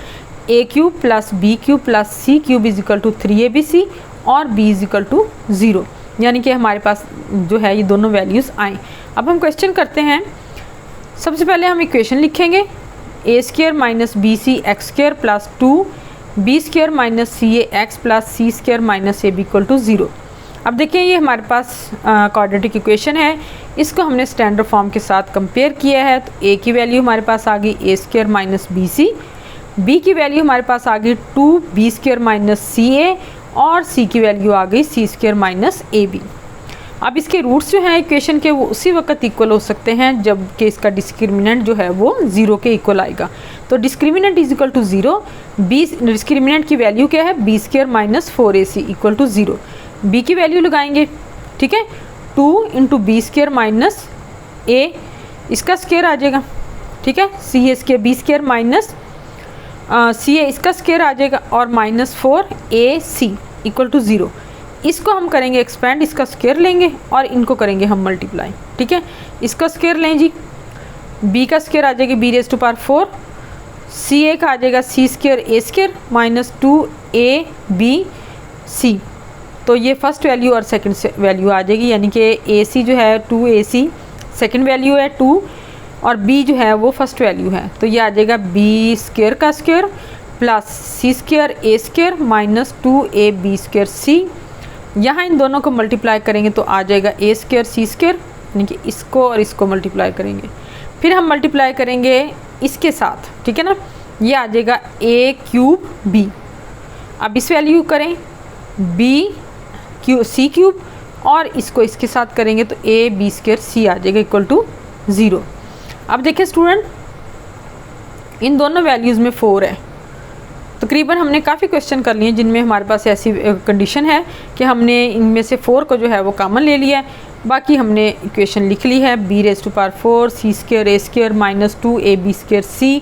Speaker 1: a cube plus b cube plus c cube is equal to 3abc और b इज इक्वल टू 0। यानी कि हमारे पास जो है ये दोनों वैल्यूज़ आएँ। अब हम क्वेश्चन करते हैं। सबसे पहले हम इक्वेशन लिखेंगे, A square minus B C x square plus 2b square minus C A x plus C square minus A B equal to 0। अब देखिए ये हमारे पास क्वाड्रेटिक इक्वेशन है, इसको हमने स्टैंडर्ड फॉर्म के साथ कंपेयर किया है। तो ए की वैल्यू हमारे पास आ गई A square minus B C, B की वैल्यू हमारे पास आ गई 2b स्क्वायर माइनस सी ए, और सी की वैल्यू आ गई सी स्क्वायर माइनस ए बी। अब इसके रूट्स जो हैं इक्वेशन के वो उसी वक्त इक्वल हो सकते हैं जब कि इसका डिस्क्रिमिनेंट जो है वो 0 के इक्वल आएगा। तो discriminant is equal to 0, b discriminant की वैल्यू क्या है, b square minus 4ac equal to 0। B की वैल्यू लगाएंगे, ठीक है, 2 इंटू बी स्क्वायर माइनस ए, इसका स्क्वायर आ जाएगा, ठीक है, c a square B square minus C a इसका स्क्वायर आ जाएगा, और माइनस 4ac इक्वल टू 0। इसको हम करेंगे एक्सपेंड, इसका स्क्वायर लेंगे और इनको करेंगे हम मल्टीप्लाई, ठीक है। इसका स्क्वायर लें जी, b का स्क्वायर आ जाएगा b रेज़ टू पावर 4, सी ए का आ जाएगा c square a square minus 2ab c। तो ये फर्स्ट वैल्यू और सेकंड वैल्यू आ जाएगी, यानी कि ac जो है 2ac सेकंड वैल्यू है 2, और b जो है वो फर्स्ट वैल्यू है। तो ये आ जाएगा b स्क्वायर का square plus c square a square minus 2ab square c। यहाँ इन दोनों को मल्टीप्लाई करेंगे तो आ जाएगा ए स्क्वायर सी स्क्वायर, यानी कि इसको और इसको मल्टीप्लाई करेंगे, फिर हम मल्टीप्लाई करेंगे इसके साथ, ठीक है ना, ये आ जाएगा ए क्यूब बी। अब इस वैल्यू करें बी क्यू सी क्यूब, और इसको इसके साथ करेंगे तो ए बी स्क्वायर सी आ जाएगा इक्वल टू 0। अब देखिए स्टूडेंट, इन दोनों वैल्यूज़ में 4 है। तकरीबन हमने काफ़ी क्वेश्चन कर लिए जिनमें हमारे पास ऐसी कंडीशन है कि हमने इनमें से 4 को जो है वो कॉमन ले लिया है। बाकी हमने इक्वेशन लिख ली है, b raise to power 4 c square A square minus 2ab square c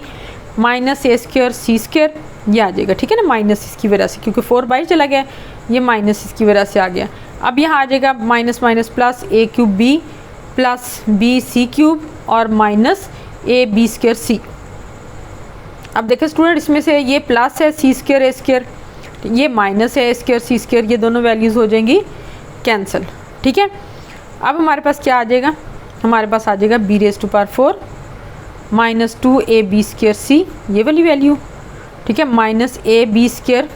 Speaker 1: minus a square C square, ये आ जाएगा, ठीक है ना, माइनस इसकी वजह से, क्योंकि 4 बाई चला गया, ये माइनस इसकी वजह से आ गया। अब यहाँ आ जाएगा माइनस माइनस प्लस ए cube B plus B C cube और माइनस ए बी स्क्वायर सी। अब देखें स्टूडेंट, इसमें से ये प्लस है सी स्क्वायर ए स्क्वायर, ये माइनस है ए स्क्वायर सी स्क्वायर, ये दोनों वैल्यूज़ हो जाएंगी कैंसिल, ठीक है। अब हमारे पास क्या आ जाएगा, हमारे पास आ जाएगा b raise to power 4 minus 2ab square C, ये वाली वैल्यू, ठीक है, माइनस ए बी स्क्वायर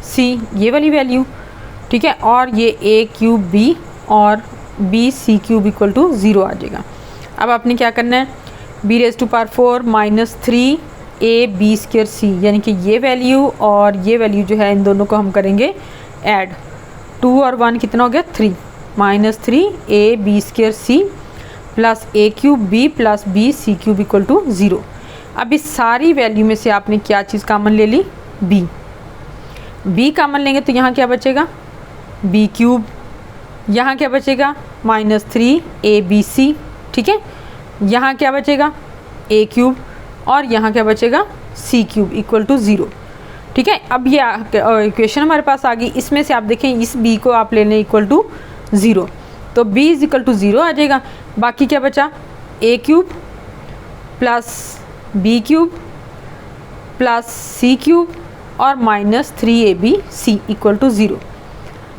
Speaker 1: सी, ये वाली वैल्यू, ठीक है, और ये ए क्यूब बी और B C cube equal to 0 आ जाएगा। अब आपने क्या करना है, b raise to power 4 minus 3ab square C, यानी कि ये वैल्यू और ये वैल्यू जो है इन दोनों को हम करेंगे ऐड, 2 और 1 कितना हो गया 3, minus 3ab square c plus A cube B plus B C cube equal to 0। अब इस सारी वैल्यू में से आपने क्या चीज़ कॉमन ले ली, b कॉमन लेंगे तो यहाँ क्या बचेगा b क्यूब, यहाँ क्या बचेगा माइनस 3abc, ठीक है, यहाँ क्या बचेगा a क्यूब, और यहाँ क्या बचेगा c क्यूब इक्वल टू 0, ठीक है। अब ये इक्वेशन हमारे पास आ गई, इसमें से आप देखें इस b को आप ले लें इक्वल टू 0, तो b इज इक्वल टू 0 आ जाएगा। बाकी क्या बचा, a cube plus b cube plus c cube और माइनस 3abc इक्वल टू 0,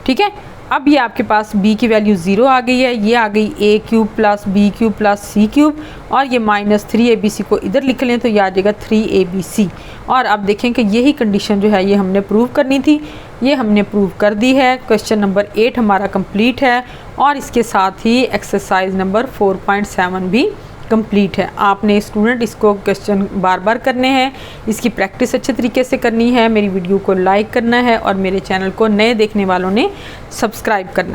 Speaker 1: ठीक है। अब ये आपके पास b की वैल्यू 0 आ गई है, ये आ गई a cube plus b cube plus c cube, और ये माइनस 3abc को इधर लिख लें तो ये आ जाएगा 3abc। और अब देखें कि यही कंडीशन जो है ये हमने प्रूव करनी थी, ये हमने प्रूव कर दी है। क्वेश्चन नंबर 8 हमारा कंप्लीट है, और इसके साथ ही एक्सरसाइज नंबर 4.7 भी कंप्लीट है। आपने स्टूडेंट इसको क्वेश्चन बार बार करने हैं, इसकी प्रैक्टिस अच्छे तरीके से करनी है। मेरी वीडियो को लाइक करना है और मेरे चैनल को नए देखने वालों ने सब्सक्राइब करना है।